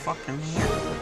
fucking here.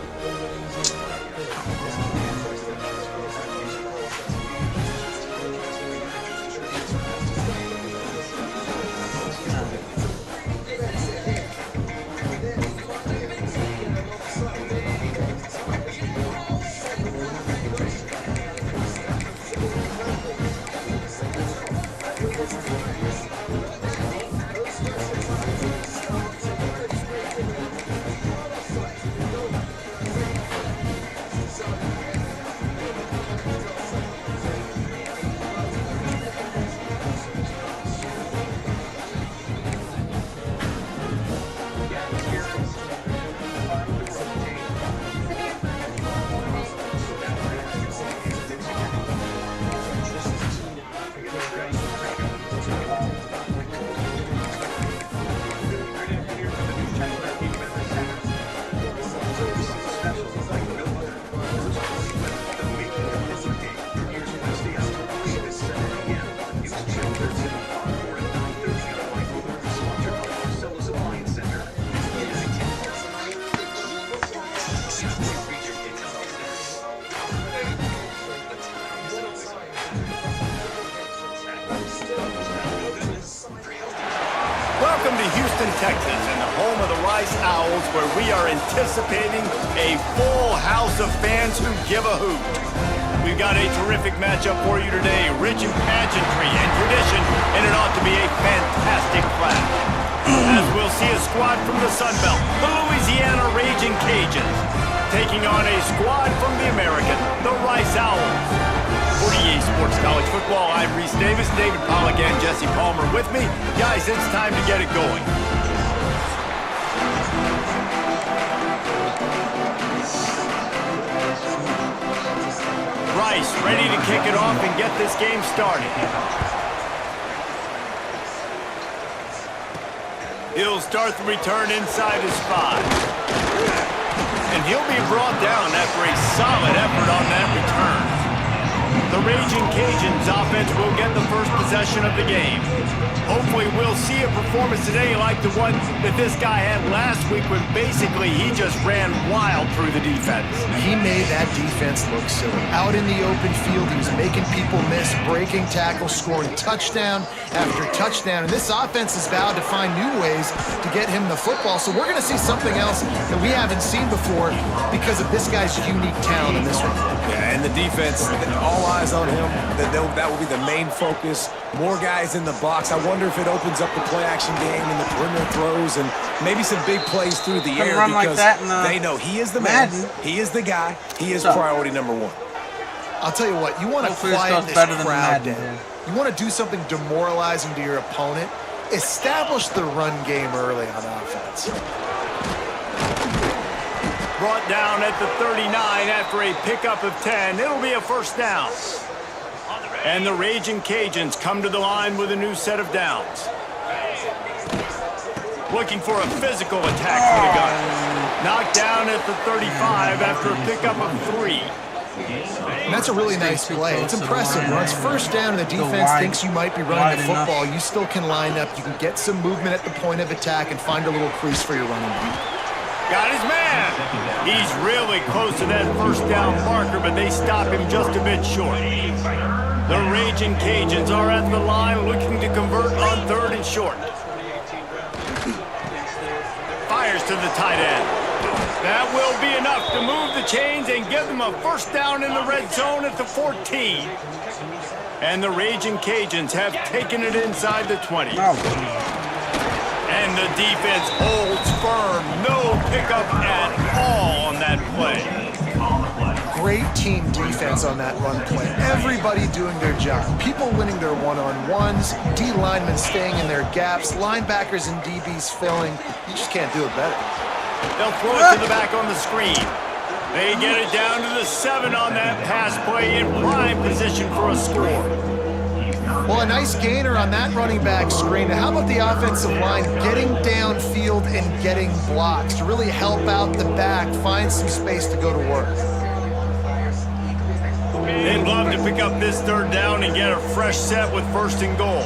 Welcome to Houston, Texas, and the home of the Rice Owls, where we are anticipating a full house of fans who give a hoot. We've got a terrific matchup for you today, rich in pageantry and tradition, and it ought to be a fantastic clash. As we'll see a squad from the Sun Belt, the Louisiana Raging Cajuns, taking on a squad from the American, the Rice Owls. For EA Sports College Football, I'm Reese Davis, David Pollack, and Jesse Palmer with me. Guys, it's time to get it going. Rice ready to kick it off and get this game started. He'll start the return inside his 5. And he'll be brought down after a solid effort on that return. The Raging Cajuns offense will get the first possession of the game. Hopefully we'll see a performance today like the one that this guy had last week when basically he just ran wild through the defense. He made that defense look silly. Out in the open field, he was making people miss, breaking tackles, scoring touchdown after touchdown. And this offense is vowed to find new ways to get him the football. So we're going to see something else that we haven't seen before because of this guy's unique talent in this one. Yeah, and the defense, all eyes on him. That will be the main focus. More guys in the box. I wonder if it opens up the play-action game and the perimeter throws and maybe some big plays through the air run because like that in, they know he is the Madden. man. He is the guy. He is priority number 1. I'll tell you what, you want to quiet this crowd down. You want to do something demoralizing to your opponent. Establish the run game early on offense. Brought down at the 39 after a pickup of 10. It'll be a first down. And the Raging Cajuns come to the line with a new set of downs. Looking for a physical attack for the gun. Knocked down at the 35 after a pickup of 3. And that's a really nice play. It's impressive. When it's first down and the defense thinks you might be running the football, you still can line up. You can get some movement at the point of attack and find a little crease for your running back. Got his man. He's really close to that first down marker, but they stop him just a bit short. The Raging Cajuns are at the line looking to convert on 3rd and short. Fires to the tight end. That will be enough to move the chains and give them a first down in the red zone at the 14. And the Raging Cajuns have taken it inside the 20. And the defense holds firm. No pickup at all on that play. Great team defense on that run play. Everybody doing their job. People winning their one-on-ones, D linemen staying in their gaps, linebackers and DBs filling. You just can't do it better. They'll throw it to the back on the screen. They get it down to the 7 on that pass play in prime position for a score. Well, a nice gainer on that running back screen. How about the offensive line getting downfield and getting blocks to really help out the back, find some space to go to work? They'd love to pick up this 3rd down and get a fresh set with 1st and goal.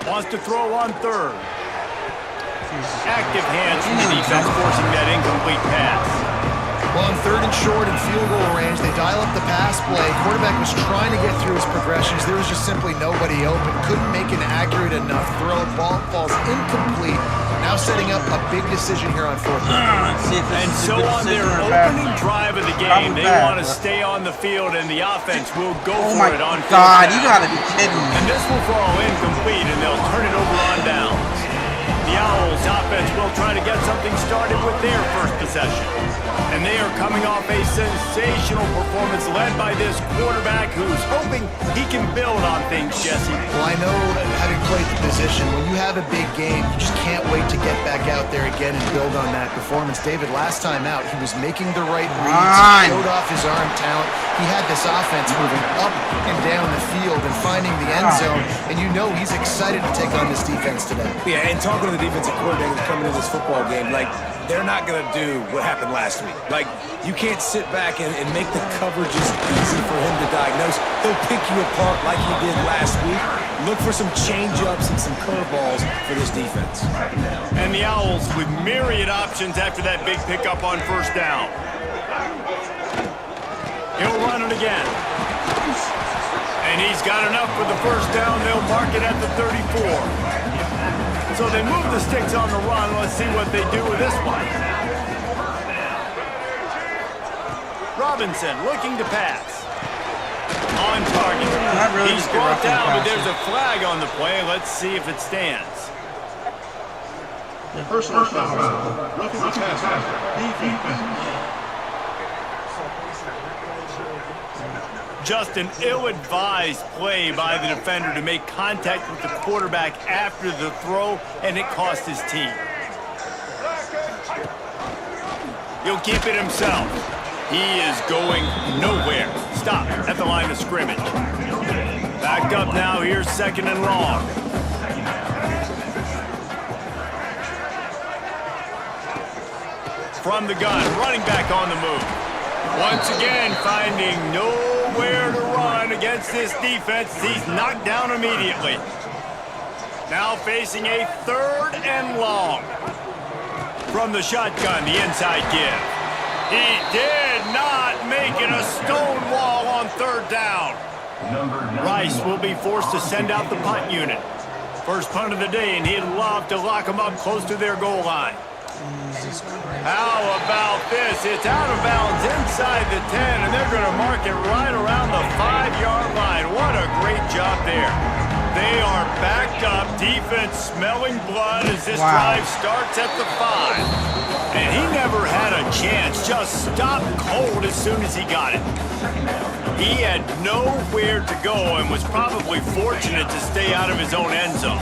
Wants to throw on third. Active hands from the defense forcing that incomplete pass. Well, on third and short and field goal range, they dial up the pass play. Quarterback was trying to get through his progressions. There was just simply nobody open. Couldn't make an accurate enough throw. Ball falls incomplete. Now setting up a big decision here on fourth down. And so on their opening drive of the game, they want to stay on the field, and the offense will go for it on fourth down. God, you gotta be kidding me. And this will fall incomplete, and they'll turn it over on downs. The Owls offense will try to get something started with their first possession. And they are coming off a sensational performance led by this quarterback who's hoping he can build on things, Jesse. Well, I know, having played the position, when you have a big game, you just can't wait to get back out there again and build on that performance. David, last time out, he was making the right reads, showed off his arm talent. He had this offense moving up and down the field and finding the end zone, and you know he's excited to take on this defense today. Yeah, and talking to the defensive coordinator coming into this football game, like, they're not going to do what happened last week. Like, you can't sit back and make the coverages easy for him to diagnose. He'll pick you apart like he did last week. Look for some change-ups and some curveballs for this defense. And the Owls with myriad options after that big pickup on first down. He'll run it again. And he's got enough for the first down. They'll mark it at the 34. So they move the sticks on the run. Let's see what they do with this one. Robinson looking to pass. On target. He's brought down, but there's a flag on the play. Let's see if it stands. Personal foul. Roughing the passer. Defense. Just an ill-advised play by the defender to make contact with the quarterback after the throw, and it cost his team. He'll keep it himself. He is going nowhere. Stop at the line of scrimmage. Backed up now. Here's second and long. From the gun, running back on the move. Once again, finding nowhere to run against this defense. He's knocked down immediately. Now facing a third and long. From the shotgun, the inside give. He did not make it a stone wall on third down. Rice will be forced to send out the punt unit. First punt of the day, and he'd love to lock them up close to their goal line. How about this? It's out of bounds inside the 10, and they're going to mark it right around the 5-yard line. What a great job there. They are backed up, defense smelling blood as this drive starts at the 5. And he never had a chance, just stopped cold as soon as he got it. He had nowhere to go and was probably fortunate to stay out of his own end zone.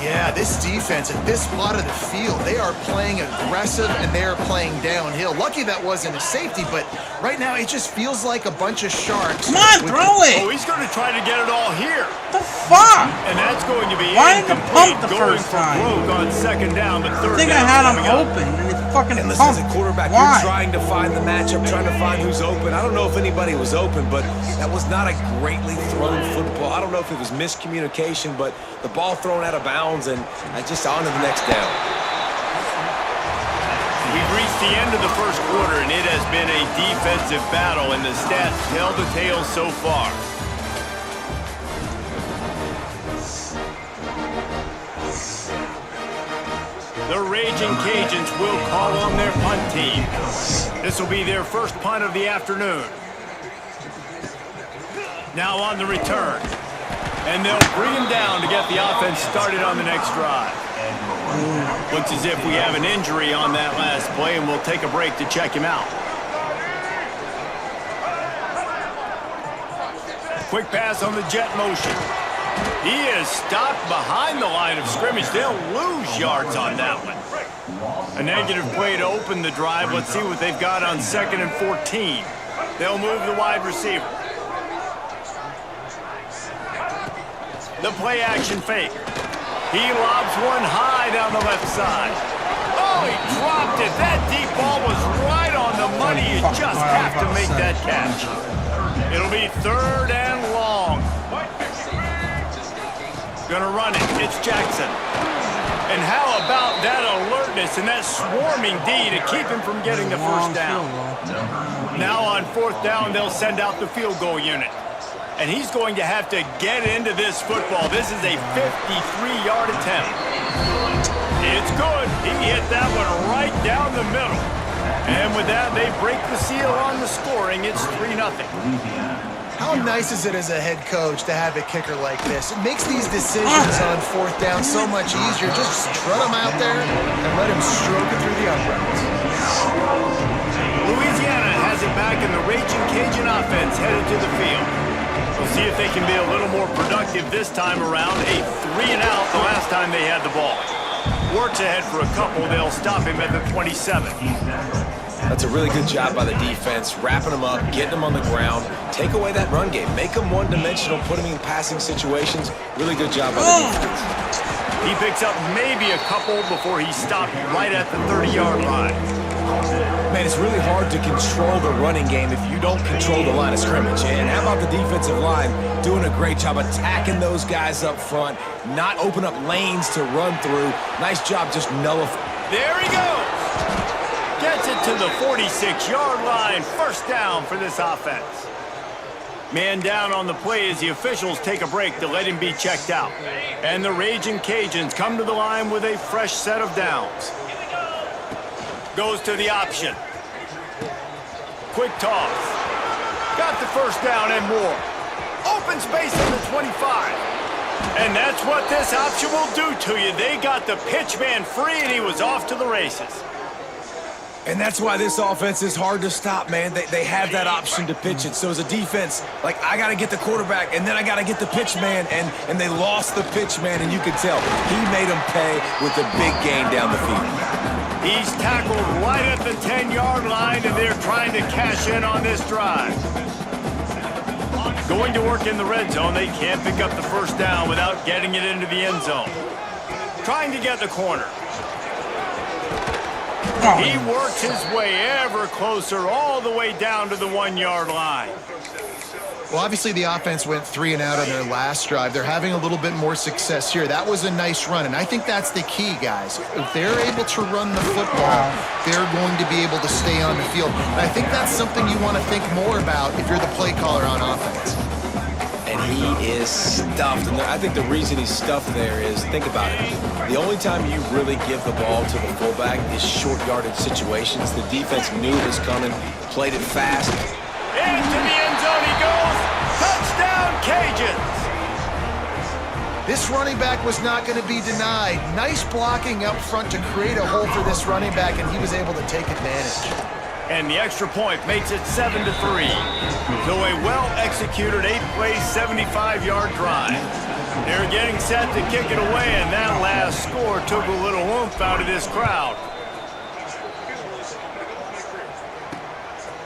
Yeah, this defense at this spot of the field, they are playing aggressive and they are playing downhill. Lucky that wasn't a safety, but right now it just feels like a bunch of sharks. Come on, throw it! Oh, he's going to try to get it all here. What the fuck? And that's going to be Why didn't it incomplete. pump the Going first for time? broke on second down, but third I think I down had him coming up. open, and it's fucking And listen, as pumped. a quarterback, Why? you're trying to find the matchup, trying to find who's open. I don't know if anybody was open, but that was not a greatly thrown football. I don't know if it was miscommunication, but the ball thrown out of bounds and just on to the next down. We've reached the end of the first quarter, and it has been a defensive battle, and the stats tell the tale so far. The Raging Cajuns will call on their punt team. This will be their first punt of the afternoon. Now on the return. And they'll bring him down to get the offense started on the next drive. Looks as if we have an injury on that last play, and we'll take a break to check him out. Quick pass on the jet motion. He is stopped behind the line of scrimmage. They'll lose yards on that one. A negative play to open the drive. Let's see what they've got on 2nd and 14. They'll move the wide receiver. The play action fake. He lobs one high down the left side. Oh, he dropped it. That deep ball was right on the money. You just have to make that catch. It'll be 3rd and long. Gonna run it. It's Jackson. And how about that alertness and that swarming D to keep him from getting the first down? Now on 4th down, they'll send out the field goal unit. And he's going to have to get into this football. This is a 53-yard attempt. It's good. He hit that one right down the middle. And with that, they break the seal on the scoring. It's 3-0. How nice is it as a head coach to have a kicker like this? It makes these decisions on 4th down so much easier. Just strut him out there and let him stroke it through the uprights. Louisiana has it back, and the Raging Cajun offense headed to the field. We'll see if they can be a little more productive this time around. A 3-and-out the last time they had the ball. Works ahead for a couple. They'll stop him at the 27. That's a really good job by the defense, wrapping them up, getting them on the ground, take away that run game, make them one-dimensional, put them in passing situations. Really good job by the defense. He picks up maybe a couple before he stopped right at the 30-yard line. Man, it's really hard to control the running game if you don't control the line of scrimmage. And how about the defensive line doing a great job attacking those guys up front, not open up lanes to run through. Nice job just nullifying. There he goes. Gets it to the 46-yard line. First down for this offense. Man down on the play as the officials take a break to let him be checked out. And the Raging Cajuns come to the line with a fresh set of downs. Goes to the option. Quick toss. Got the first down and more. Open space on the 25. And that's what this option will do to you. They got the pitch man free, and he was off to the races. And that's why this offense is hard to stop, man. They have that option to pitch it. So as a defense, like, I got to get the quarterback, and then I got to get the pitch man, and they lost the pitch man, and you could tell. He made them pay with a big gain down the field. He's tackled right at the 10-yard line, and they're trying to cash in on this drive. Going to work in the red zone, they can't pick up the first down without getting it into the end zone. Trying to get the corner. He works his way ever closer all the way down to the 1-yard line. Well, obviously the offense went 3-and-out on their last drive. They're having a little bit more success here. That was a nice run, and I think that's the key, guys. If they're able to run the football, they're going to be able to stay on the field. And I think that's something you want to think more about if you're the play caller on offense. And he is stuffed. And I think the reason he's stuffed there is, think about it. The only time you really give the ball to the fullback is short yardage situations. The defense knew it was coming, played it fast. Into the end zone he goes. Touchdown, Cajuns. This running back was not going to be denied. Nice blocking up front to create a hole for this running back, and he was able to take advantage. And the extra point makes it 7-3. So a well-executed 8-play, 75-yard drive. They're getting set to kick it away, and that last score took a little oomph out of this crowd.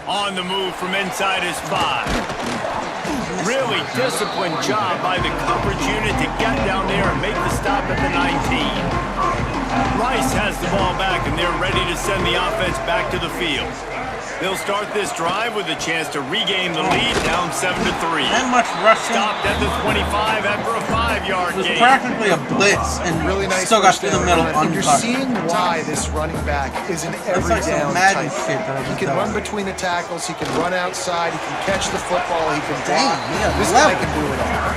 On the move from inside his 5. Really disciplined job by the coverage unit to get down there and make the stop at the 19. Rice has the ball back, and they're ready to send the offense back to the field. They'll start this drive with a chance to regain the lead, down 7-3. That much rushing. Stopped at the 25 after a 5-yard It was gain. practically a blitz, and Really nice. still got to the middle. And you're seeing why this running back is an every like some down Madden type. shit that I He just can done. run between the tackles. He can run outside. He can catch the football. He can Dang, block. he got This guy level. can do it all.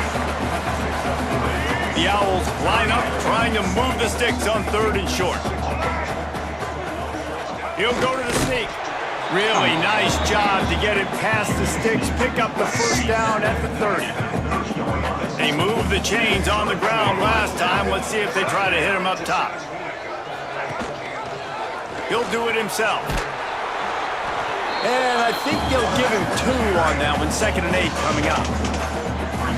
The Owls line up, trying to move the sticks on 3rd and short. He'll go to the sneak. Really nice job to get it past the sticks, pick up the first down at the 30. They moved the chains on the ground last time. Let's see if they try to hit him up top. He'll do it himself. And I think they'll give him 2 on that one. 2nd and 8 coming up.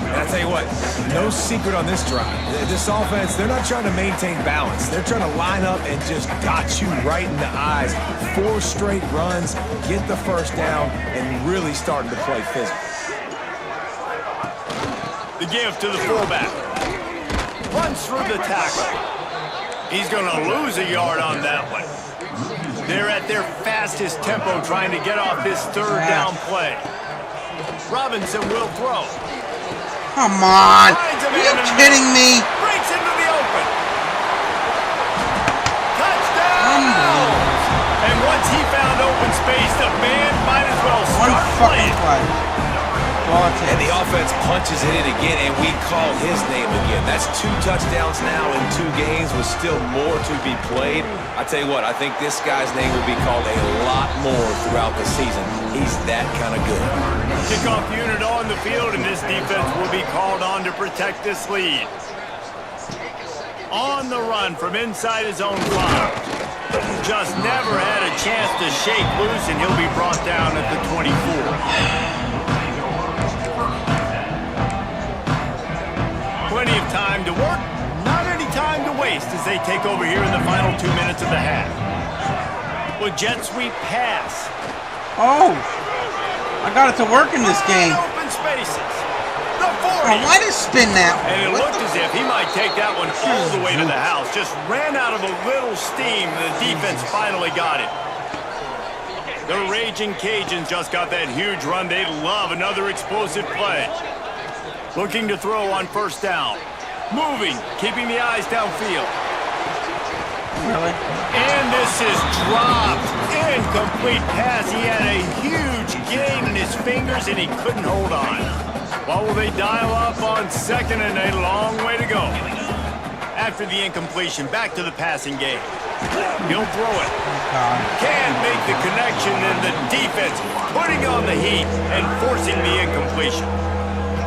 And I tell you what, no secret on this drive. This offense, they're not trying to maintain balance. They're trying to line up and just dot you right in the eyes. 4 straight runs, get the first down, and really starting to play physical. The give to the fullback. Runs through the tackle. He's going to lose a yard on that one. They're at their fastest tempo trying to get off this 3rd down play. Robinson will throw. Come on. Are you kidding me? space. The band might as well One start fucking playing. play. That's all it And takes. the offense punches it in again, and we call his name again. That's 2 touchdowns now in 2 games with still more to be played. I tell you what, I think this guy's name will be called a lot more throughout the season. He's that kind of good. Kickoff unit on the field, and this defense will be called on to protect this lead. On the run from inside his own 5. Just never had a chance to shake loose, and he'll be brought down at the 24. Plenty of time to work, not any time to waste as they take over here in the final 2 minutes of the half. With jet sweep pass. Oh! I got it to work in this game. Open spaces. The 40. Oh, why did it spin that? And it What looked as if he might take that one all the way to the house. Just ran out of a little steam, and the defense finally got it. The Raging Cajuns just got that huge run. They love another explosive play. Looking to throw on first down. Moving, keeping the eyes downfield. Really? And this is dropped. Incomplete pass. He had a huge gain in his fingers, and he couldn't hold on. What will they dial up on second, and a long way to go? After the incompletion, back to the passing game. He'll throw it. Can't make the connection, and the defense putting on the heat and forcing the incompletion.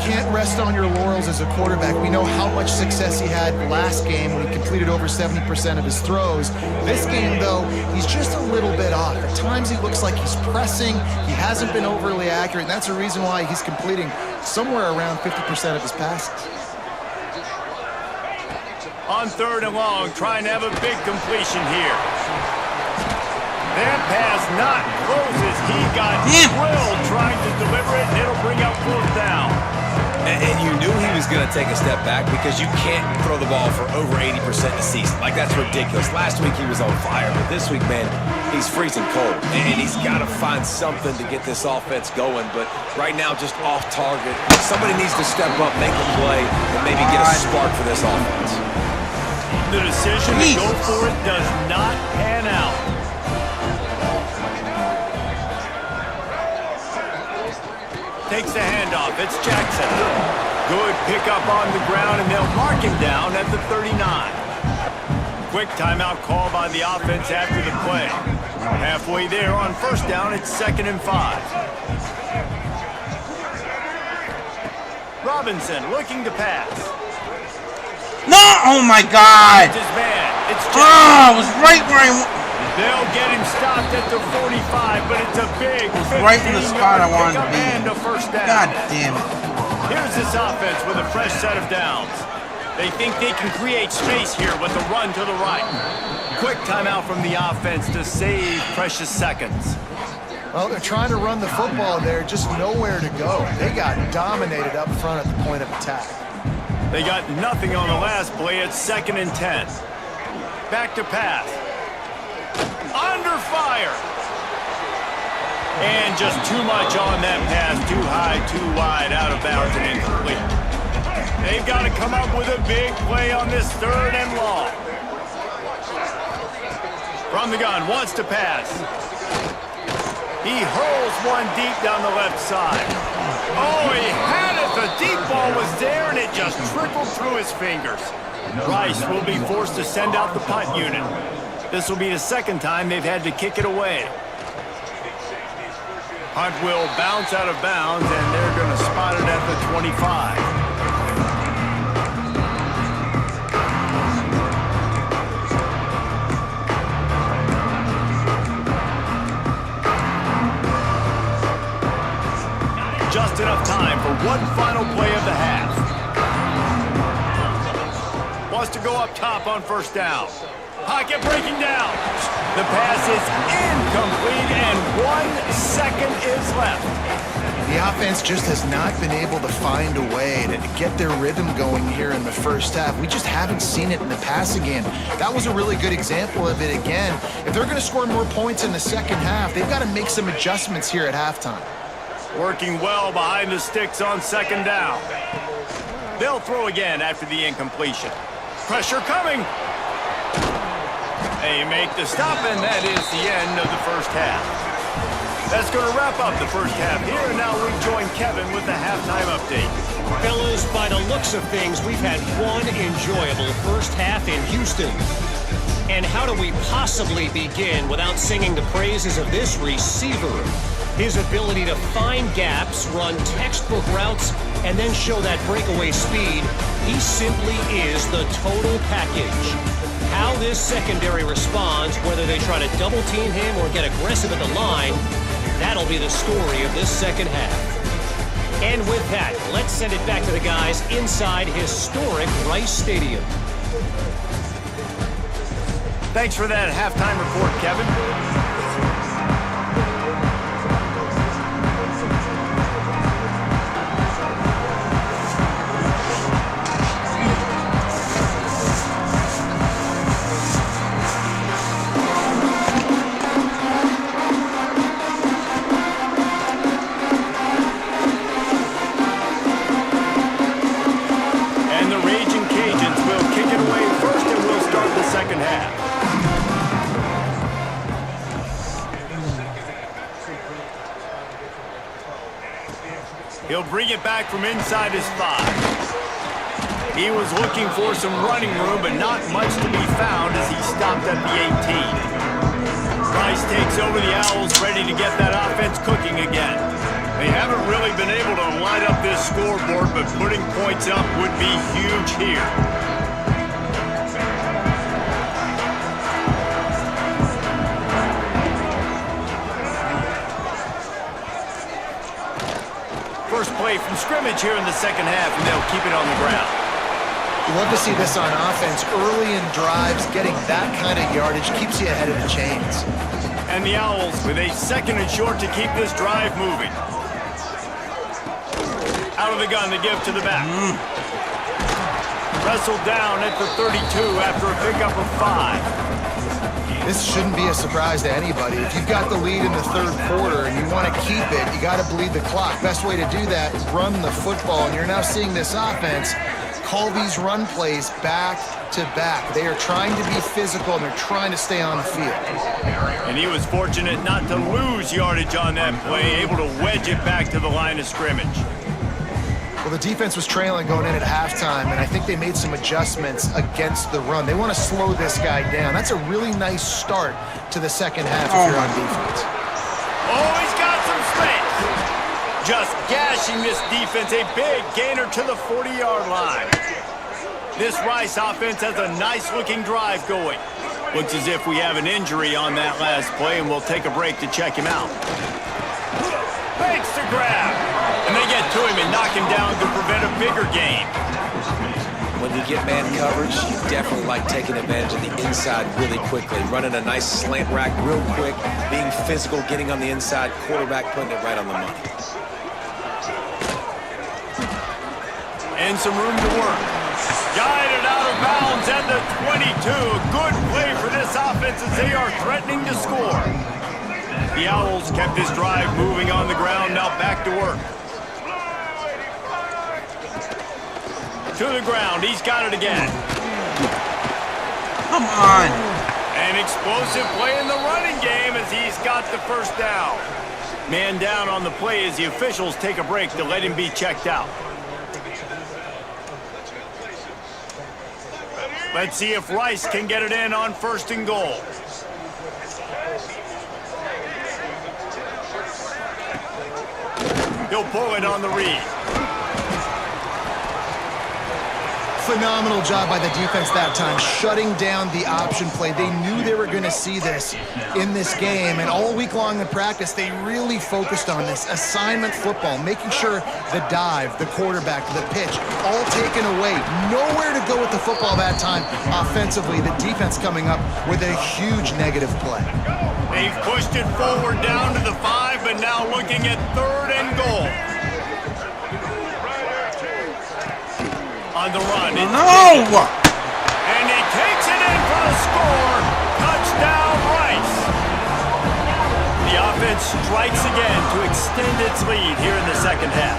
Can't rest on your laurels as a quarterback. We know how much success he had last game when he completed over 70% of his throws. This game, though, he's just a little bit off. At times he looks like he's pressing. He hasn't been overly accurate, and that's a reason why he's completing somewhere around 50% of his passes. On 3rd and long, trying to have a big completion here. That pass not closes. He got drilled trying to deliver it, and it'll bring up 4th down. And you knew he was going to take a step back because you can't throw the ball for over 80% a season. Like, that's ridiculous. Last week he was on fire, but this week, man, he's freezing cold. And he's got to find something to get this offense going. But right now, just off target. Somebody needs to step up, make a play, and maybe get a spark for this offense. The decision to go for it does not pan out. Takes the handoff. It's Jackson. Good pickup on the ground, and they'll mark him down at the 39. Quick timeout call by the offense after the play. Halfway there on first down, it's 2nd and 5. Robinson looking to pass. No! Oh my God! It's his man. It's Oh, Jackson. it was right where I. They'll get him stopped at the 45, but it's a big Right in the spot I wanted to be and in. a first down. God damn it! Here's this offense with a fresh set of downs. They think they can create space here with a run to the right. Quick timeout from the offense to save precious seconds. Well, they're trying to run the football there, just nowhere to go. They got dominated up front at the point of attack. They got nothing on the last play. It's 2nd and 10. Back to pass. Under fire. And just too much on that pass. Too high, too wide, out of bounds, and incomplete. They've got to come up with a big play on this 3rd and long. From the gun, wants to pass. He hurls one deep down the left side. Oh, he had it. The deep ball was there, and it just trickled through his fingers. Rice will be forced to send out the punt unit. This will be the 2nd time they've had to kick it away. Punt will bounce out of bounds, and they're going to spot it at the 25. Just enough time for one final play of the half. Wants to go up top on first down. Pocket breaking down. The pass is incomplete, and 1 second is left. The offense just has not been able to find a way to get their rhythm going here in the first half. We just haven't seen it in the passing game. That was a really good example of it again. If they're going to score more points in the second half, they've got to make some adjustments here at halftime. Working well behind the sticks on 2nd down. They'll throw again after the incompletion. Pressure coming. They make the stop, and that is the end of the first half. That's going to wrap up the first half here, and now we join Kevin with the halftime update. Fellas, by the looks of things, we've had one enjoyable first half in Houston. And how do we possibly begin without singing the praises of this receiver? His ability to find gaps, run textbook routes, and then show that breakaway speed. He simply is the total package. How this secondary responds, whether they try to double team him or get aggressive at the line, that'll be the story of this second half. And with that, let's send it back to the guys inside historic Rice Stadium. Thanks for that halftime report, Kevin. And the Raging Cajuns will kick it away first, and we'll start the second half. He'll bring it back from inside his 5. He was looking for some running room, but not much to be found as he stopped at the 18. Rice takes over the Owls, ready to get that offense cooking again. They haven't really been able to light up this scoreboard, but putting points up would be huge here. First play from scrimmage here in the second half, and they'll keep it on the ground. You love to see this on offense. Early in drives, getting that kind of yardage keeps you ahead of the chains. And the Owls with a second and short to keep this drive moving. Out of the gun, the give to the back. Wrestled down at the 32 after a pickup of 5. This shouldn't be a surprise to anybody. If you've got the lead in the third quarter and you want to keep it, you got to bleed the clock. Best way to do that, run the football. And you're now seeing this offense call these run plays back to back. They are trying to be physical, and they're trying to stay on the field. And he was fortunate not to lose yardage on that play, able to wedge it back to the line of scrimmage. Well, the defense was trailing going in at halftime, and I think they made some adjustments against the run. They want to slow this guy down. That's a really nice start to the second half if you're on defense. Oh, he's got some space. Just gashing this defense, a big gainer to the 40-yard line. This Rice offense has a nice-looking drive going. Looks as if we have an injury on that last play, and we'll take a break to check him out. Fakes the grab. And they get to him and knock him down to prevent a bigger gain. When you get man coverage, you definitely like taking advantage of the inside really quickly. Running a nice slant rack real quick, being physical, getting on the inside, quarterback putting it right on the money. And some room to work. Guided out of bounds at the 22. A good play for this offense as they are threatening to score. The Owls kept this drive moving on the ground, now back to work. To the ground, he's got it again. Come on. An explosive play in the running game as he's got the first down. Man down on the play as the officials take a break to let him be checked out. Let's see if Rice can get it in on 1st and goal. He'll pull it on the read. Phenomenal job by the defense that time, shutting down the option play. They knew they were going to see this in this game, and all week long in practice, they really focused on this assignment football, making sure the dive, the quarterback, the pitch, all taken away. Nowhere to go with the football that time offensively. The defense coming up with a huge negative play. They've pushed it forward down to the 5, but now looking at 3rd and goal. On the run. No! And he takes it in for the score. Touchdown, Rice. The offense strikes again to extend its lead here in the second half.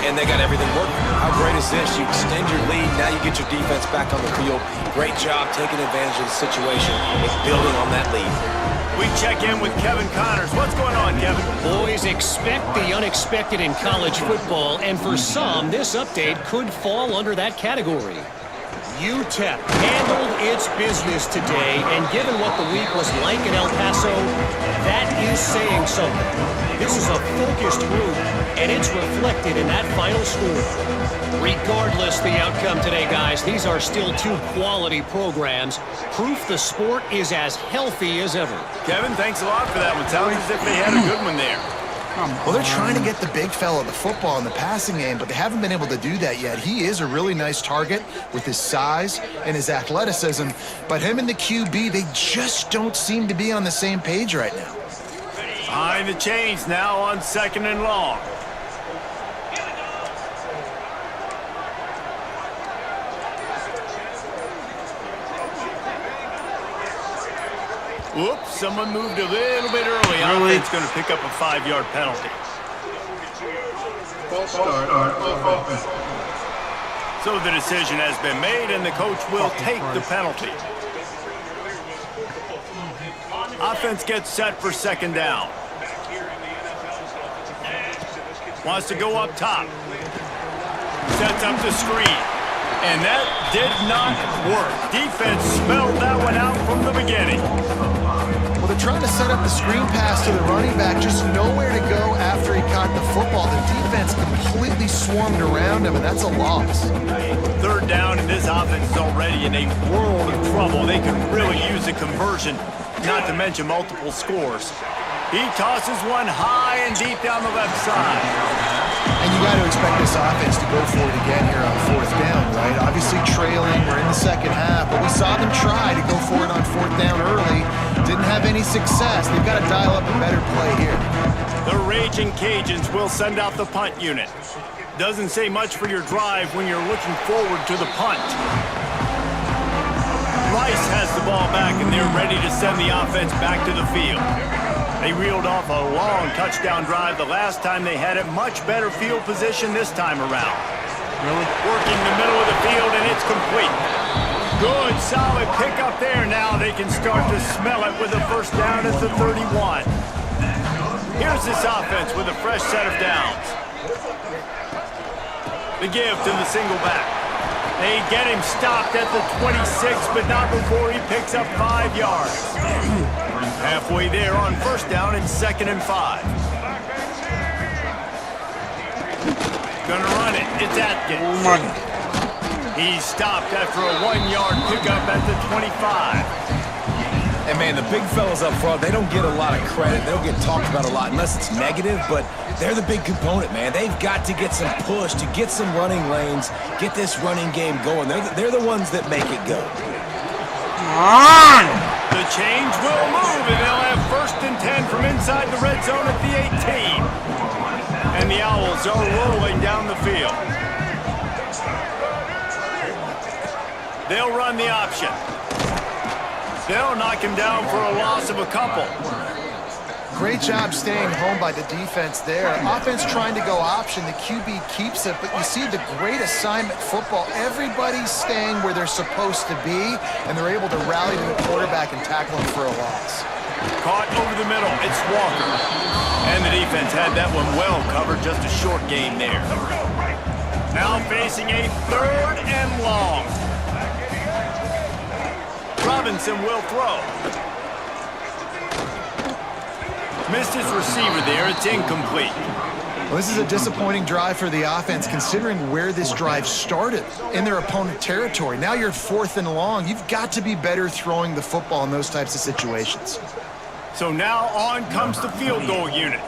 And they got everything working. How great is this? You extend your lead, now you get your defense back on the field. Great job taking advantage of the situation and building on that lead. We check in with Kevin Connors. What's going on, Kevin? Boys, expect the unexpected in college football, and for some, this update could fall under that category. UTEP handled its business today, and given what the week was like in El Paso, that is saying something. This is a focused group, and it's reflected in that final score. Regardless the outcome today, guys, these are still two quality programs. Proof the sport is as healthy as ever. Kevin, thanks a lot for that one. Sounds as if they had a good one there. Well, they're trying to get the big fella the football in the passing game, but they haven't been able to do that yet. He is a really nice target with his size and his athleticism, but him and the QB, they just don't seem to be on the same page right now. Behind the chains now on 2nd and long. Whoops, someone moved a little bit early. Offense going to pick up a 5-yard penalty. False start on offense. So the decision has been made, and the coach will take the penalty. Offense gets set for 2nd down. Wants to go up top. Sets up the screen. And that did not work. Defense spelled that one out from the beginning. Well, they're trying to set up the screen pass to the running back, just nowhere to go after he caught the football. The defense completely swarmed around him, and that's a loss. 3rd down, and this offense is already in a world of trouble. They could really use a conversion, not to mention multiple scores. He tosses one high and deep down the left side. And you got to expect this offense to go for it again here on 4th down, right? Obviously trailing, we're in the 2nd half, but we saw them try to go for it on 4th down early. Didn't have any success. They've got to dial up a better play here. The Raging Cajuns will send out the punt unit. Doesn't say much for your drive when you're looking forward to the punt. Rice has the ball back, and they're ready to send the offense back to the field. They reeled off a long touchdown drive the last time they had it. Much better field position this time around. Really? Working the middle of the field, and it's complete. Good, solid pickup there. Now they can start to smell it with a 1st down at the 31. Here's this offense with a fresh set of downs. The give to the single back. They get him stopped at the 26, but not before he picks up 5 yards. Halfway there on 1st down and 2nd and 5. Gonna run it. It's Atkins. He's stopped after a 1-yard pickup at the 25. And, man, the big fellas up front, they don't get a lot of credit. They don't get talked about a lot unless it's negative, but they're the big component, man. They've got to get some push, to get some running lanes, get this running game going. They're the ones that make it go. Come on! The change will move, and they'll have 1st and 10 from inside the red zone at the 18. And the Owls are rolling down the field. They'll run the option. They'll knock him down for a loss of a couple. Great job staying home by the defense there. Offense trying to go option. The QB keeps it, but you see the great assignment football. Everybody's staying where they're supposed to be, and they're able to rally to the quarterback and tackle him for a loss. Caught over the middle. It's Walker. And the defense had that one well covered. Just a short game there. Now facing a 3rd and long. Robinson will throw. Missed his receiver there. It's incomplete. Well, this is a disappointing drive for the offense, considering where this drive started, in their opponent territory. Now you're 4th and long. You've got to be better throwing the football in those types of situations. So now on comes the field goal unit.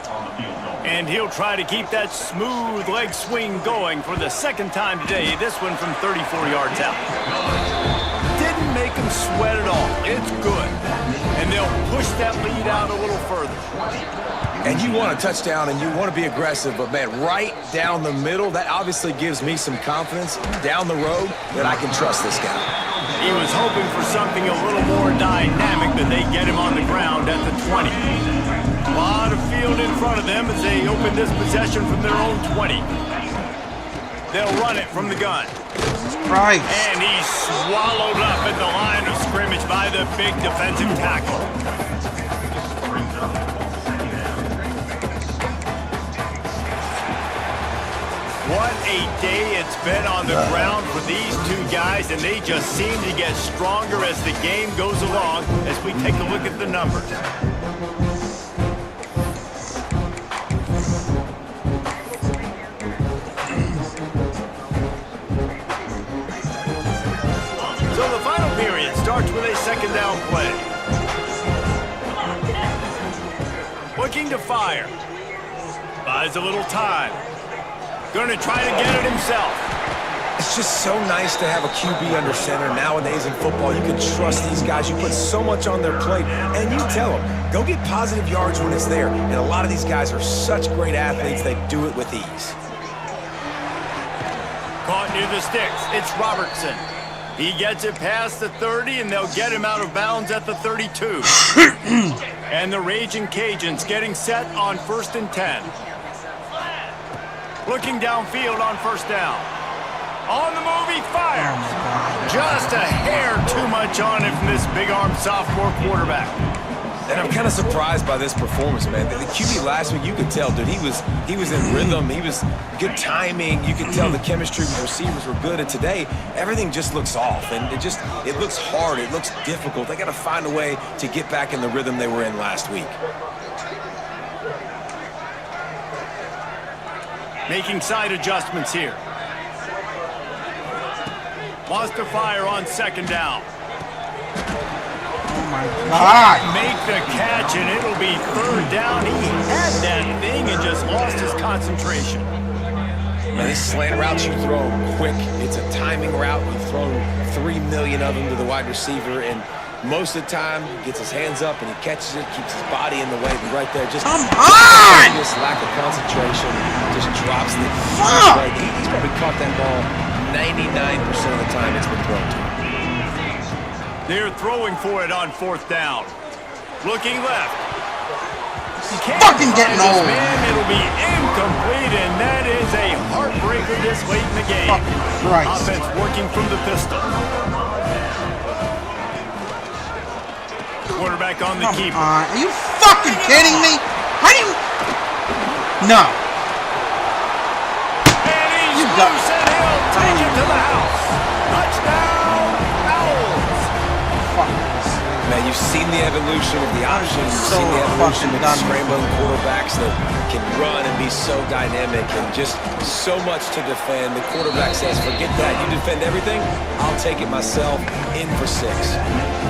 And he'll try to keep that smooth leg swing going for the 2nd time today. This one from 34 yards out. Didn't make him sweat at all. It's good. And they'll push that lead out a little further. And you want a touchdown and you want to be aggressive, but, man, right down the middle, that obviously gives me some confidence down the road that I can trust this guy. He was hoping for something a little more dynamic, but they get him on the ground at the 20. A lot of field in front of them as they open this possession from their own 20. They'll run it from the gun. Right. And he's swallowed up at the line of scrimmage by the big defensive tackle. What a day it's been on the ground for these two guys, and they just seem to get stronger as the game goes along as we take a look at the numbers. So the final period starts with a second down play. Looking to fire. Buys a little time. Going to try to get it himself. It's just so nice to have a QB under center. Nowadays in football, you can trust these guys. You put so much on their plate, and you tell them, go get positive yards when it's there. And a lot of these guys are such great athletes, they do it with ease. Caught near the sticks. It's Robertson. He gets it past the 30, and they'll get him out of bounds at the 32. And the Raging Cajuns getting set on 1st and 10. Looking downfield on first down. On the move, he fires. Just a hair too much on him from this big-armed sophomore quarterback. And I'm kind of surprised by this performance, man. The QB last week, you could tell, dude, he was in rhythm. He was good timing. You could tell the chemistry with the receivers were good. And today, everything just looks off. And it looks hard. It looks difficult. They got to find a way to get back in the rhythm they were in last week. Making side adjustments here. Wants to fire on second down. Oh my God! Make the catch, and it'll be third down. He had that thing and just lost his concentration. Man, these slant routes you throw quick. It's a timing route. You throw 3 million of them to the wide receiver, and most of the time, he gets his hands up and he catches it, keeps his body in the way. But right there, just come on! Just lack of concentration, just drops the play. He's probably caught that ball 99% of the time it's been thrown to him. They're throwing for it on 4th down. Looking left. Fucking getting old. Man, it'll be incomplete, and that is a heartbreaker this late in the game. Offense working from the pistol. Quarterback on the keeper. Are you fucking kidding me? How do you... No. And he's loose, and he'll take it to the house. Touchdown, Owls. Man, you've seen the evolution of the options. You've seen the evolution of the scrambling quarterbacks that can run and be so dynamic and just so much to defend. The quarterback says, forget that. You defend everything, I'll take it myself. In for 6.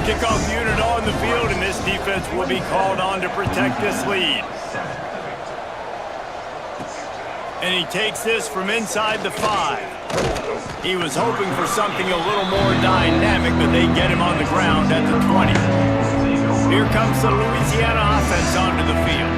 Kickoff unit on the field, and this defense will be called on to protect this lead. And he takes this from inside the 5. He was hoping for something a little more dynamic, but they get him on the ground at the 20. Here comes the Louisiana offense onto the field.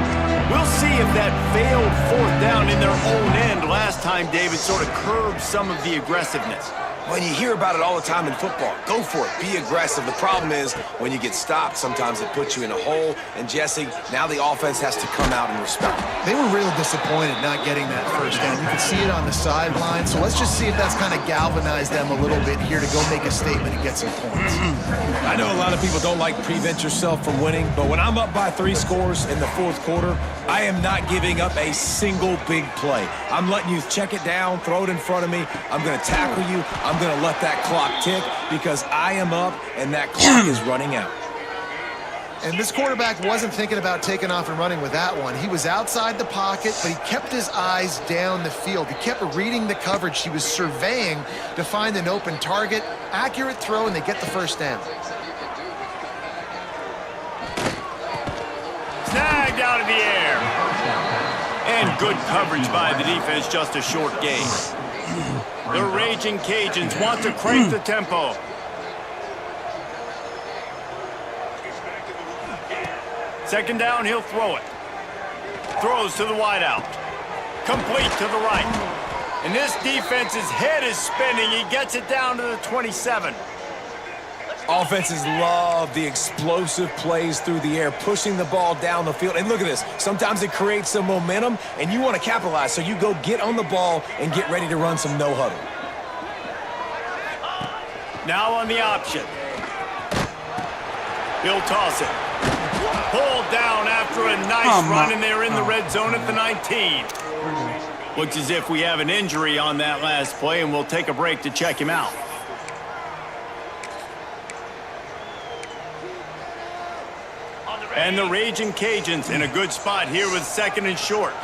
We'll see if that failed 4th down in their own end last time, David, sort of curbed some of the aggressiveness. When you hear about it all the time in football, go for it, be aggressive. The problem is when you get stopped, sometimes it puts you in a hole. And Jesse, now the offense has to come out and respond. They were real disappointed not getting that first down. You can see it on the sideline. So let's just see if that's kind of galvanized them a little bit here to go make a statement and get some points. I know a lot of people don't like prevent yourself from winning, but when I'm up by 3 scores in the 4th quarter, I am not giving up a single big play. I'm letting you check it down, throw it in front of me. I'm going to tackle you. I'm going to let that clock tick because I am up and that clock is running out. And this quarterback wasn't thinking about taking off and running with that one. He was outside the pocket, but he kept his eyes down the field. He kept reading the coverage. He was surveying to find an open target. Accurate throw, and they get the first down. Snagged out of the air. And good coverage by the defense, just a short gain. The Raging Cajuns want to crank the tempo. Second down, he'll throw it. Throws to the wideout. Complete to the right. And this defense's head is spinning. He gets it down to the 27. Offenses love the explosive plays through the air, pushing the ball down the field. And look at this. Sometimes it creates some momentum, and you want to capitalize. So you go get on the ball and get ready to run some no-huddle. Now on the option. He'll toss it. Pulled down after a nice run, and they're in the red zone at the 19. Looks as if we have an injury on that last play, and we'll take a break to check him out. And the Raging Cajuns in a good spot here with 2nd and short.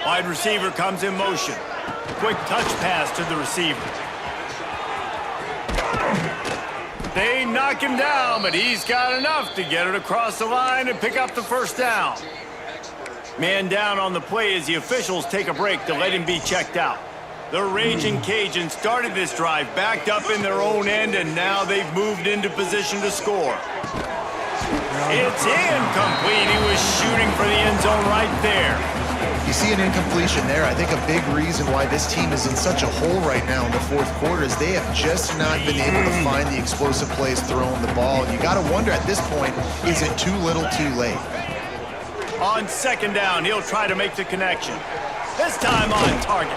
Wide receiver comes in motion. Quick touch pass to the receiver. They knock him down, but he's got enough to get it across the line and pick up the first down. Man down on the play as the officials take a break to let him be checked out. The Raging Cajuns started this drive backed up in their own end, and now they've moved into position to score. It's incomplete. He was shooting for the end zone right there. You see an incompletion there. I think a big reason why this team is in such a hole right now in the 4th quarter is they have just not been able to find the explosive plays throwing the ball. And you got to wonder at this point, is it too little too late? On 2nd down, he'll try to make the connection. This time on target.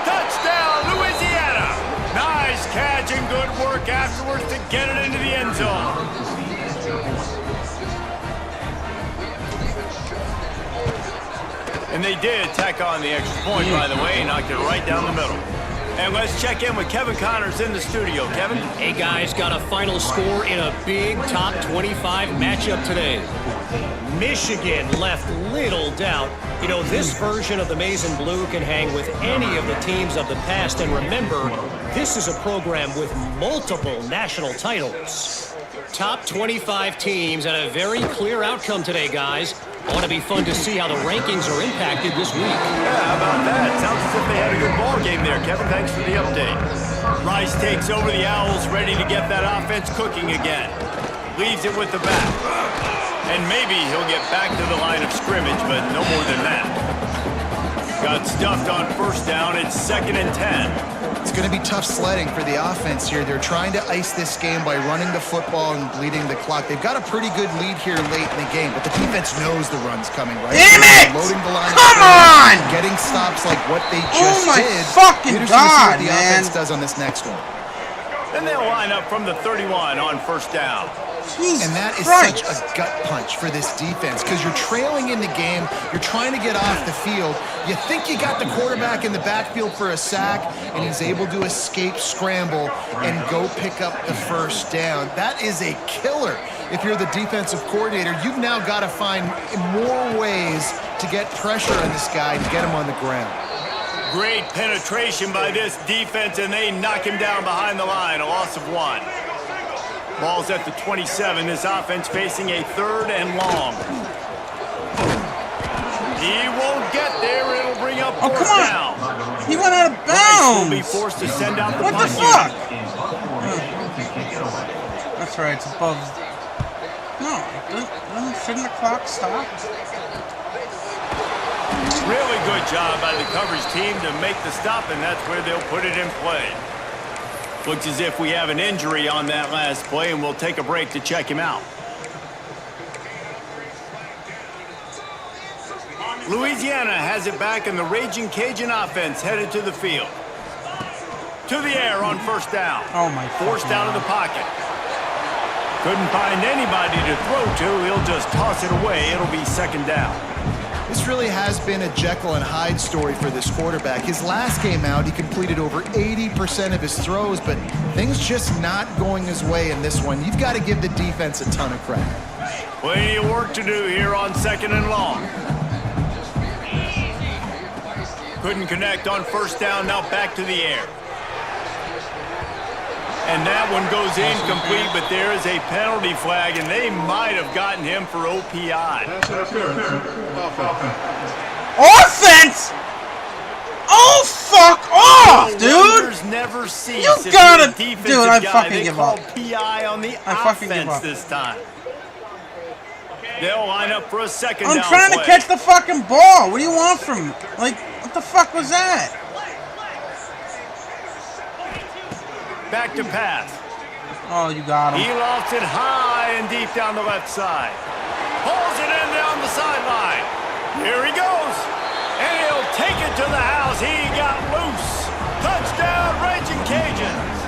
Touchdown, Louisiana! Nice catch and good work afterwards to get it into the end zone. And they did tack on the extra point, by the way, knocked it right down the middle. And let's check in with Kevin Connors in the studio. Kevin? Hey, guys, got a final score in a big top 25 matchup today. Michigan left little doubt. You know, this version of the Maize and Blue can hang with any of the teams of the past. And remember, this is a program with multiple national titles. Top 25 teams and a very clear outcome today, guys. Ought to be fun to see how the rankings are impacted this week. Yeah, how about that? Sounds as if they had a good ball game there, Kevin. Thanks for the update. Rice takes over the Owls, ready to get that offense cooking again. Leaves it with the back. And maybe he'll get back to the line of scrimmage, but no more than that. Got stuffed on 1st down. It's 2nd and 10. It's going to be tough sledding for the offense here. They're trying to ice this game by running the football and bleeding the clock. They've got a pretty good lead here late in the game, but the defense knows the run's coming, right? Damn it! Loading the line. Come on! Getting stops like what they just my did. fucking Interesting to see God, what the man. offense does on this next one. Then they'll line up from the 31 on 1st down. Jesus And that is Christ. such a gut punch for this defense because you're trailing in the game. You're trying to get off the field. You think you got the quarterback in the backfield for a sack, and he's able to escape, scramble, and go pick up the first down. That is a killer. If you're the defensive coordinator, you've now got to find more ways to get pressure on this guy and get him on the ground. Great penetration by this defense, and they knock him down behind the line. A loss of 1. Ball's at the 27. This offense facing a 3rd and long. He won't get there. It'll bring up 4th down. He went out of Rice bounds. will be forced to send out the What the punt fuck? unit. That's right, it's above. No, shouldn't the clock stop? Really good job by the coverage team to make the stop, and that's where they'll put it in play. Looks as if we have an injury on that last play, and we'll take a break to check him out. Louisiana has it back, and the Raging Cajun offense headed to the field. To the air on 1st down. Oh, my Forced fucking out of the pocket. Couldn't find anybody to throw to. He'll just toss it away. It'll be 2nd down. This really has been a Jekyll and Hyde story for this quarterback. His last game out, he completed over 80% of his throws, but things just not going his way in this one. You've got to give the defense a ton of credit. Plenty of work to do here on 2nd and long. Couldn't connect on 1st down, now back to the air. And that one goes incomplete, but there is a penalty flag, and they might have gotten him for OPI. Offense? Oh, fuck off, dude! Never cease. You gotta, dude, I fucking give up. PI on the offense this time. They'll line up for a 2nd down. I'm trying to catch the fucking ball. What do you want from me? Like, what the fuck was that? Back to pass. Oh, you got him. He lofts it high and deep down the left side. Pulls it in down the sideline. Here he goes. And he'll take it to the house. He got loose. Touchdown, Raging Cajuns.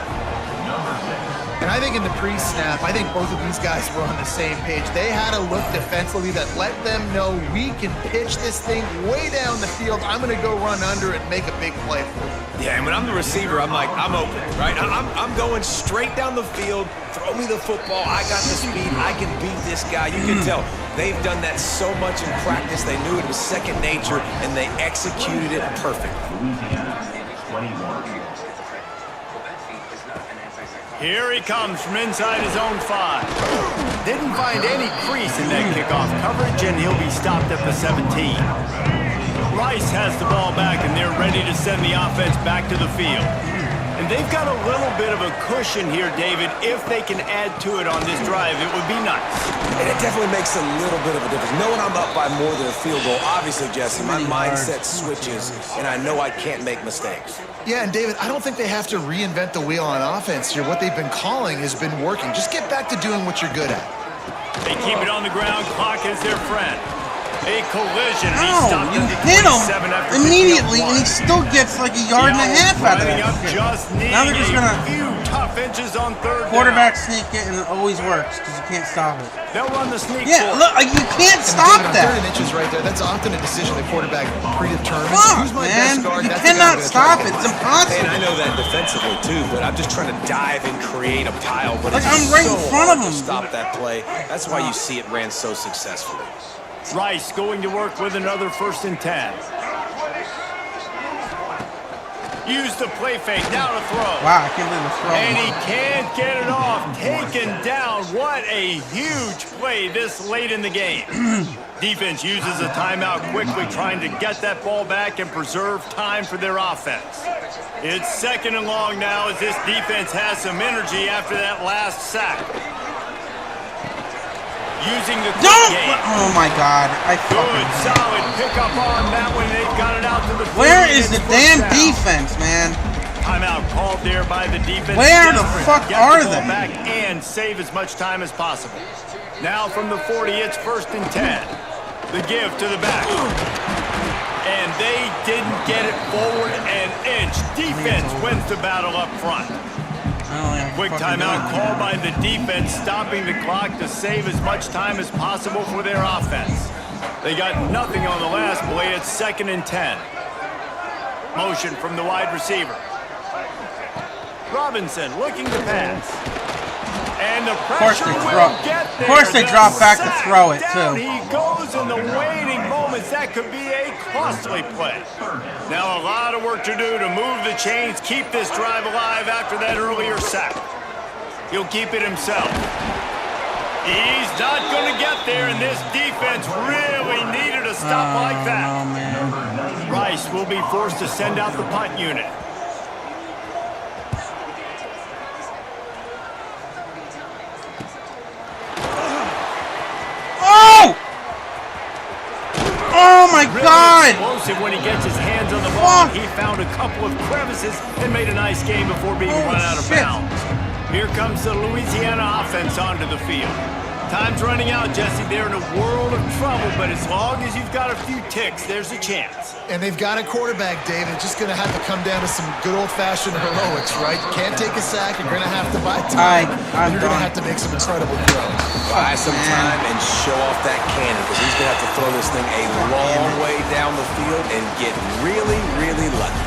And I think in the pre-snap, I think both of these guys were on the same page. They had a look defensively that let them know we can pitch this thing way down the field. I'm going to go run under it and make a big play for you. Yeah, and when I'm the receiver, I'm like, I'm open, right? I'm going straight down the field. Throw me the football. I got the speed. I can beat this guy. You can tell they've done that so much in practice. They knew it was second nature, and they executed it perfectly. Louisiana, 21. Here he comes from inside his own 5. Didn't find any crease in that kickoff coverage, and he'll be stopped at the 17. Rice has the ball back, and they're ready to send the offense back to the field. And they've got a little bit of a cushion here, David. If they can add to it on this drive, it would be nice. And it definitely makes a little bit of a difference. Knowing I'm up by more than a field goal, obviously, Jesse, my mindset switches, and I know I can't make mistakes. Yeah, and David, I don't think they have to reinvent the wheel on offense here. What they've been calling has been working. Just get back to doing what you're good at. They keep it on the ground. Clock is their friend. A collision. And he stopped you at the hit 27 him after immediately, picking up and he still gets like a yard and a half out of Lining that up, shit. just Now they're just needing gonna a few tough inches on third quarterback sneak it, and it always works because you can't stop it. down. They'll run the sneak. Yeah, forward. look, like, you can't And stop David, on that. 3rd and inches right there, that's often a decision the quarterback predetermines. Fuck, Who's my man, best guard? you That's the guy cannot I'm gonna stop try to it. hit. It's impossible. And I know that defensively, too, but I'm just trying to dive and create a pile. But Like, it's I'm right in so front of hard to him. stop that play. That's why you see it ran so successfully. Rice going to work with another 1st and 10. Use the play fake. Now to throw. Wow, I can't believe it's throwing. And he can't get it off. Taken down. What a huge play this late in the game. Defense uses a timeout quickly, trying to get that ball back and preserve time for their offense. It's 2nd and long now as this defense has some energy after that last sack. Using the quick game. Oh my God! I Good, fucking. solid pickup on that one. They've got it out to the field. Where is the It's damn first down. defense, man? Timeout called there by the defense. Where the Desperate to fuck get are the ball they? back and save as much time as possible. Now from the 40, it's 1st and 10. The give to the back. And they didn't get it forward an inch. Defense wins the battle up front. Quick timeout called by the defense, stopping the clock to save as much time as possible for their offense. They got nothing on the last play. It's 2nd and 10. Motion from the wide receiver. Robinson looking to pass. And the pressure will get there. Of course they The drop back to sack. throw it, Down too. he goes in the waiting moments. That could be a costly play. Now a lot of work to do to move the chains, keep this drive alive after that earlier sack. He'll keep it himself. He's not going to get there, and this defense really needed a stop like that. Oh man! Rice will be forced to send out the punt unit. Oh! Oh my Really God! explosive when he gets his hands on the ball. Fuck. He found a couple of crevices and made a nice game before being Holy run out of shit. bounds. Here comes the Louisiana offense onto the field. Time's running out, Jesse. They're in a world of trouble, but as long as you've got a few ticks, there's a chance. And they've got a quarterback, David. It's just going to have to come down to some good old-fashioned heroics, right? You can't take a sack. You're going to have to buy time. I'm You're going to done. have to make some incredible throws. Buy some time and show off that cannon, because he's going to have to throw this thing a long way down the field and get really, really lucky.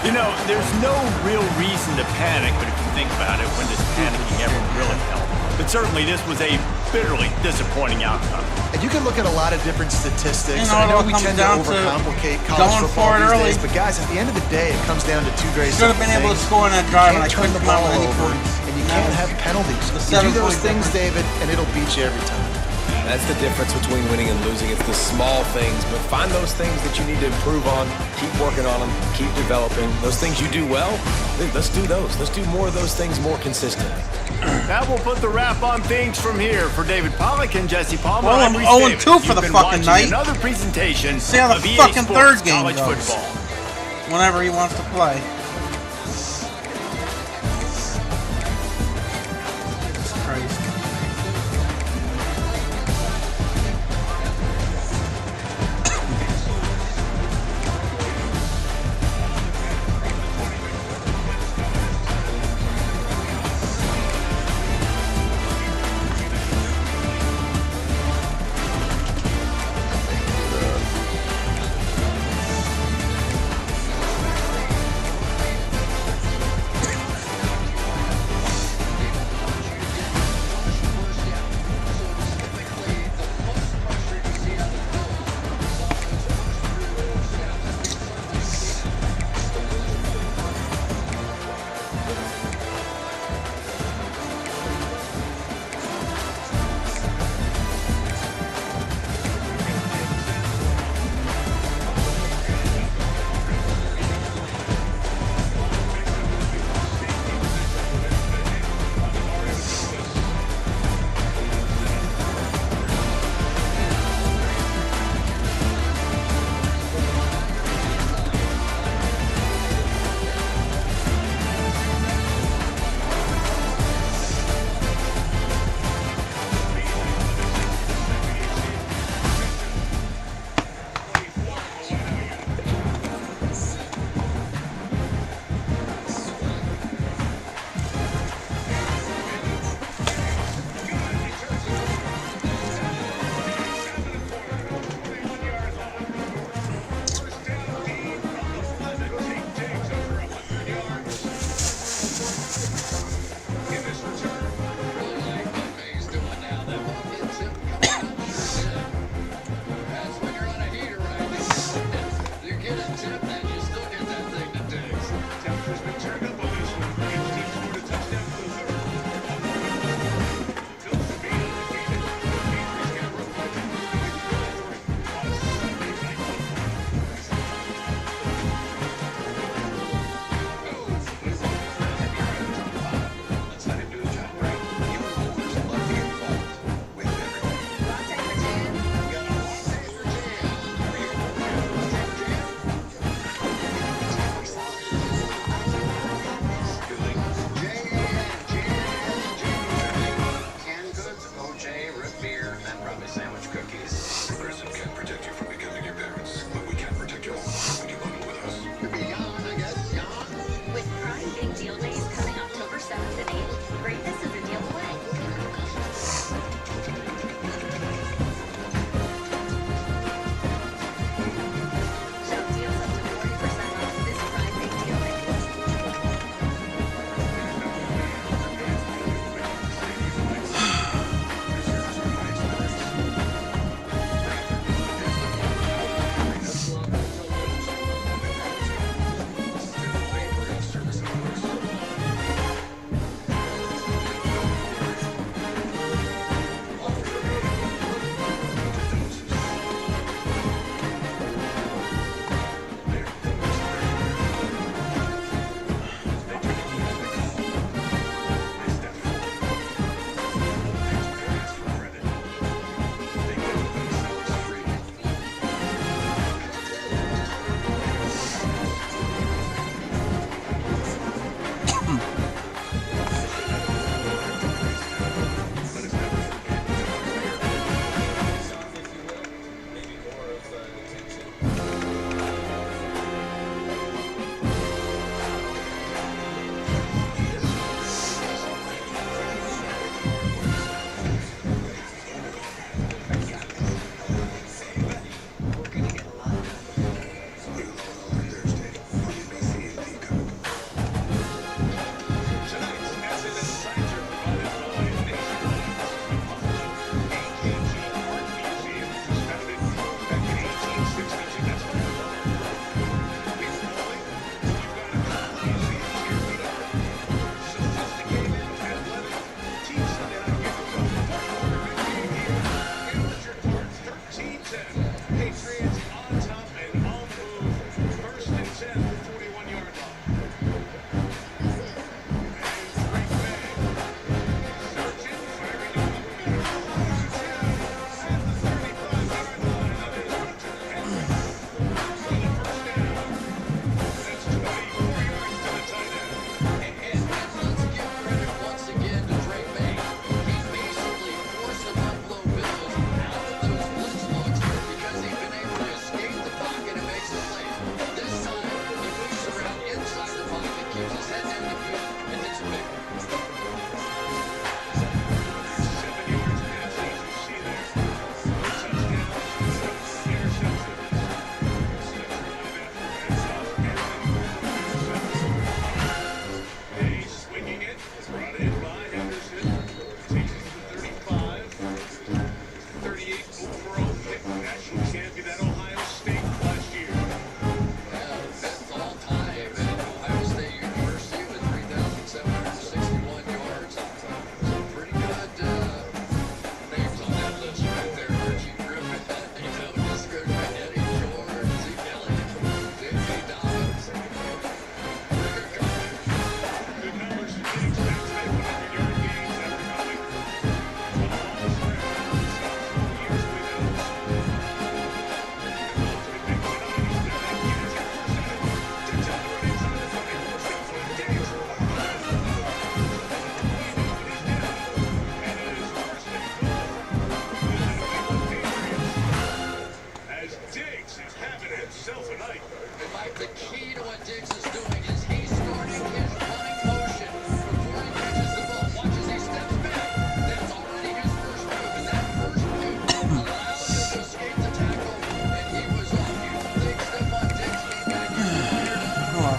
You know, there's no real reason to panic, but if you think about it, when does panicking ever really help? But certainly this was a bitterly disappointing outcome. And you can look at a lot of different statistics. You know, I it know all we comes tend to down to overcomplicate going college football for it these early. days, but guys, at the end of the day, it comes down to two very Should have simple been able to things. score on that You drive, and I can't turn couldn't the come out ball with any over, points. and you can't have penalties. The You do 7-point those things, difference. David, and it'll beat you every time. That's the difference between winning and losing. It's the small things, but find those things that you need to improve on. Keep working on them. Keep developing. Those things you do well, let's do those. Let's do more of those things more consistently. That will put the wrap on things from here. For David Pollock and Jesse Palmer, Well, I'm I'm Reese 0-2 Davis. for You've the been fucking watching night. Another presentation See how the of EA fucking Sports third game College goes. Football. Whenever he wants to play. Jesus Christ.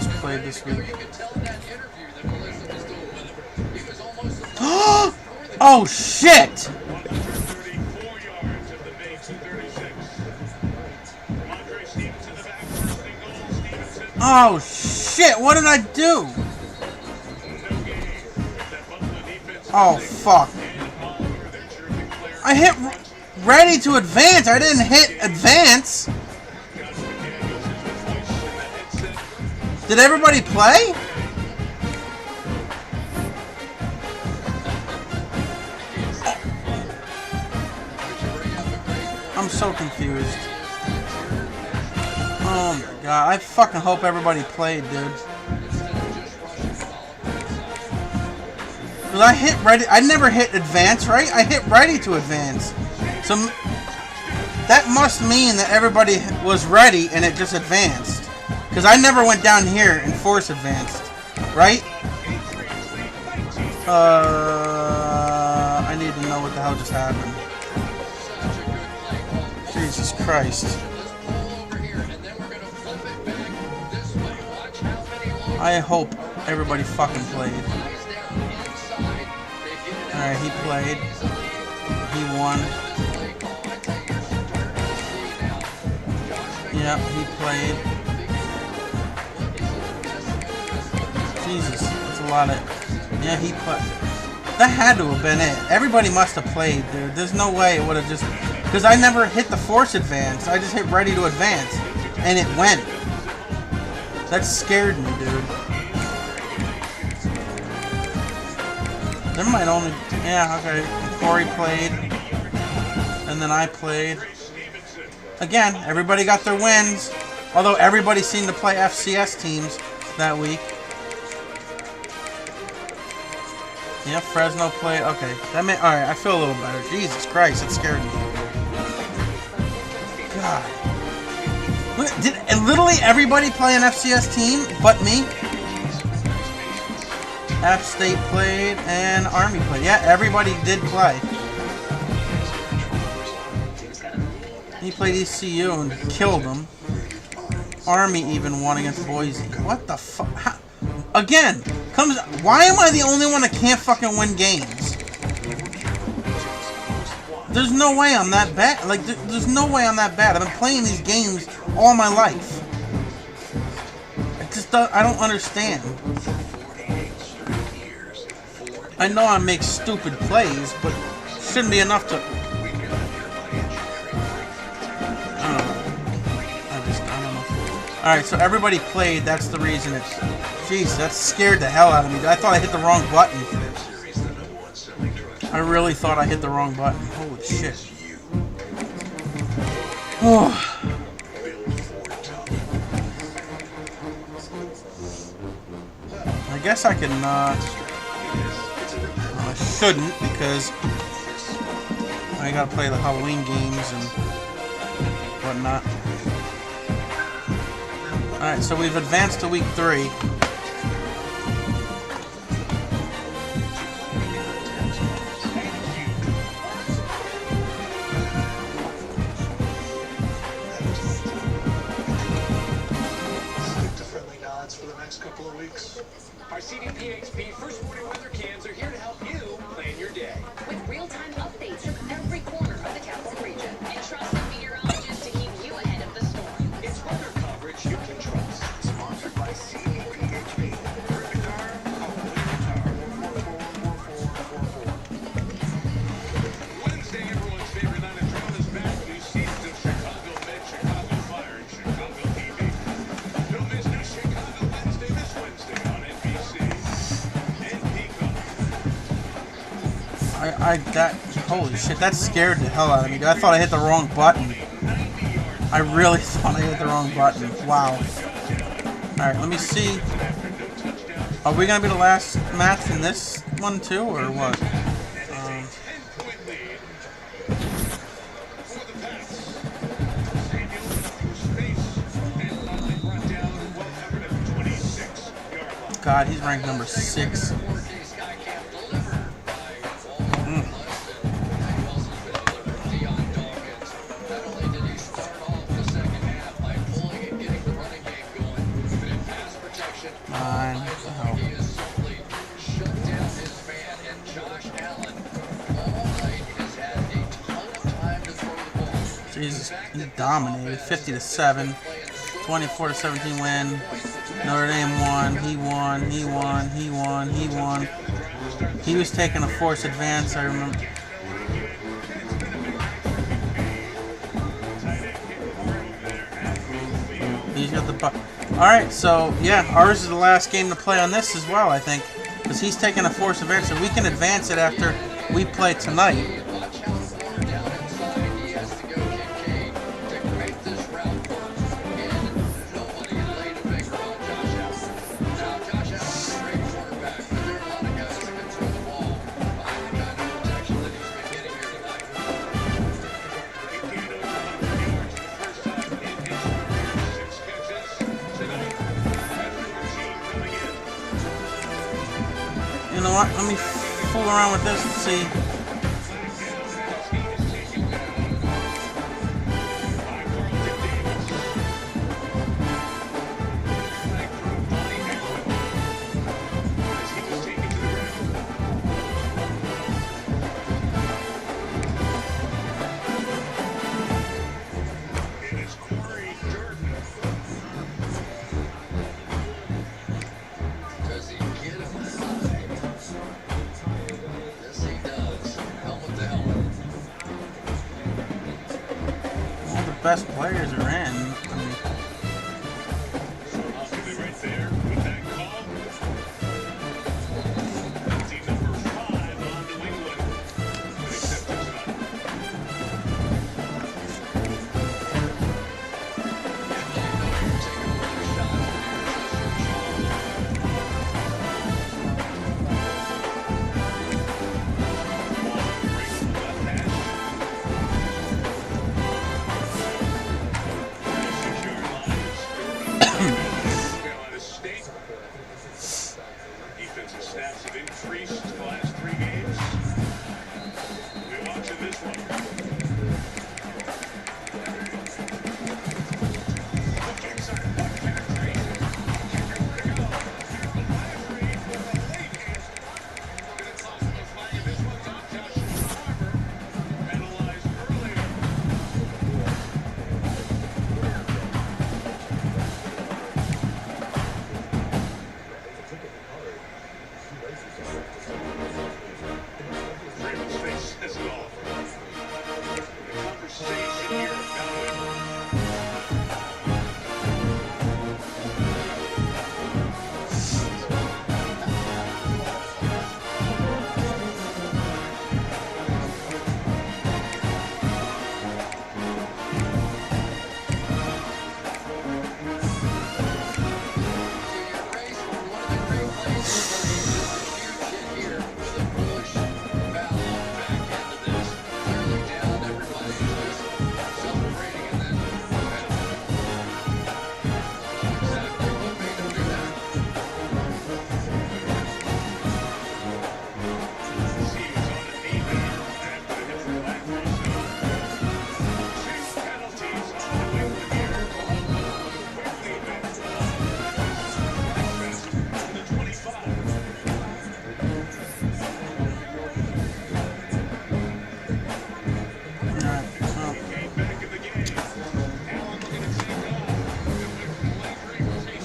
else played this week? Oh shit! Oh shit! What did I do? Oh fuck! I hit ready to advance. I didn't hit advance. Did everybody play? I'm so confused. Oh my god, I fucking hope everybody played, dude. Cause I hit ready, I never hit advance, right? I hit ready to advance. So that must mean that everybody was ready and it just advanced. Cause I never went down here and force advanced, right? I need to know what the hell just happened. Jesus Christ. I hope everybody fucking played. Alright, he played. He won. Yep, he played. Jesus, that's a lot of... Yeah, he played. That had to have been it. Everybody must have played, dude. There's no way it would have just... Because I never hit the force advance. I just hit ready to advance. And it went. That scared me, dude. There might only... Yeah, okay. Corey played. And then I played. Again, everybody got their wins. Although everybody seemed to play FCS teams that week. Yeah, Fresno played. Okay. That made... Alright, I feel a little better. Jesus Christ, that scared me. God. Did literally everybody play an FCS team but me? App State played and Army played. Yeah, everybody did play. He played ECU and killed them. Army even won against Boise. What the fuck? Again, why am I the only one that can't fucking win games? There's no way I'm that bad. Like, there's no way I'm that bad. I've been playing these games all my life. I don't understand. I know I make stupid plays, but shouldn't be enough to... I don't know. I don't know. Alright, so everybody played. That's the reason it's... Jeez, that scared the hell out of me. I thought I hit the wrong button. I really thought I hit the wrong button. Holy shit. Oh. I guess I can, I shouldn't, because I gotta play the Halloween games and whatnot. Alright, so we've advanced to week 3. Couple of weeks. Our CDPHP first warning weather cams are here to help you plan your day. With real-time updates from every corner of the capital region. And trusted meteorologists to keep you ahead of the storm. It's weather coverage you can trust. Sponsored by CDPHP. Heard the car? Call Wednesday, everyone's favorite line of drama is back. New seasons of Chicago Med, Chicago Fire, and Chicago TV. Don't miss new Chicago Wednesday this Wednesday on NBC and Peacock. Holy shit, that scared the hell out of me. I thought I hit the wrong button. I really thought I hit the wrong button. Wow. Alright, let me see. Are we gonna be the last match in this one too, or what? God, he's ranked number 6. 9. Oh. Shut down his man, and Josh Allen all night has had a ton of time to throw the ball. Jesus, he dominated. 50-7, 24-17 win. Notre Dame won. He won. He won. He won. He won. He was taking a forced advance. I remember. He's got the buck. All right, so yeah, ours is the last game to play on this as well, I think, because he's taking a forced advance, so we can advance it after we play tonight. Watch how far down inside he has to go, Kincaid, to create this route first. And nobody can lay the finger on Josh Allen. Now, Josh Allen's a great quarterback, but there are a lot of guys who can throw the ball behind the kind of protection that he's been getting here tonight. You know what? Let me fool around with this and see. Does he get him high? Yes, he does. Helmet to helmet. All the best players are in. I mean, Right there with that call. Team number 5 on New England. Acceptance on. Carolina State. Defensive snaps have increased the last 3 games. We're watching this one. The kicks are one penetration. Kicker to go. The live read with a late answer. Gonna toss him a flag in this one. Top Josh Harper penalized earlier. Raymond Space says it all. The conversation here about it.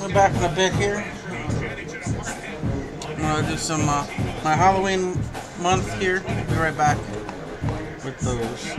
we're back in a bit here. I'm gonna do some my Halloween month here. I'll be right back with those.